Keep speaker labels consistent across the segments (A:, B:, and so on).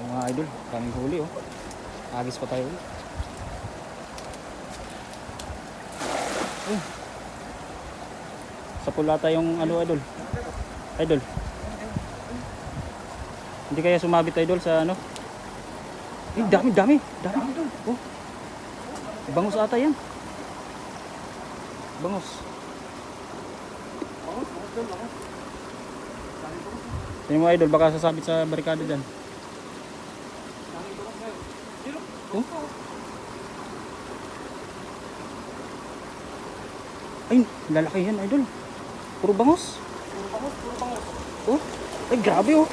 A: Mga idol, kaming huli oh. Agis pa tayo. Sa pula tayong ano idol. Idol. Hindi kaya sumabit idol sa ano? Eh, dami. Oh. Bangus ata yan. Bangus. Tingnan mo idol, baka sasabit sa barikada dyan. Oh. Ay, lalaki yan idol. Puro bangus. Oh, ay grabe oh.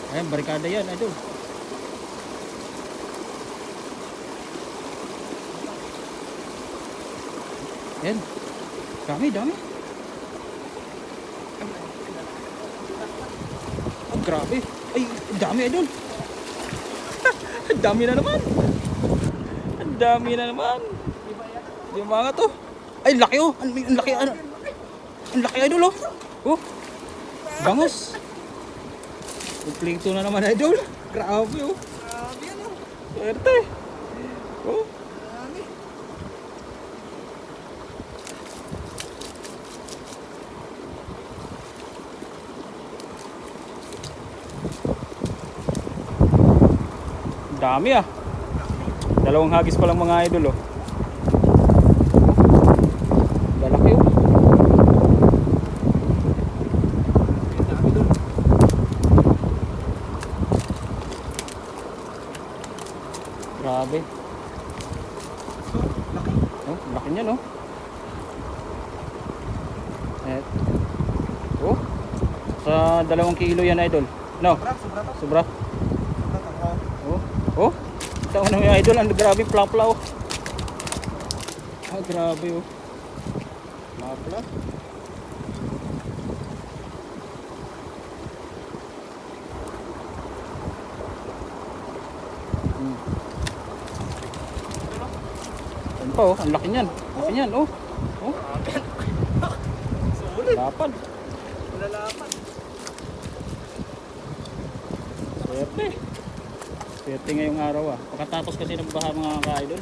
A: Ayan, barikada yan idol. Ayan. Dami. Oh, grabe. Ay, dami idol. Dami na naman. Ang dami na naman. Yung mga to. Ay, laki oh. Ang laki ano. Ang laki idol oh. Oh. Bangus. Kumpleto na naman idol. Grabe oh.
B: Grabe yan oh.
A: Swerte. Oh.
B: Dami.
A: Dami ah. Dalawang hagis pa lang mga idol oh. Lalaki oh.
B: Dami doon.
A: Grabe.
B: Laki.
A: Oh, laki niyan oh. Eh. Oh. Sa 2 kilo yan idol. No.
B: Sobra to.
A: Sobra.
B: Sobra to.
A: Oh. Oh. Ito na yung idol, ang grabe pla-pla oh. Ah, grabe oh. Pla-pla. Ano pa oh, ang laki niyan. Laki niyan oh. Oh,
B: Sulit.
A: lapad.
B: Lalaman.
A: Swerte. Swerte ngayong araw ah. Pagkatapos kasi ng baha mga ka-idol.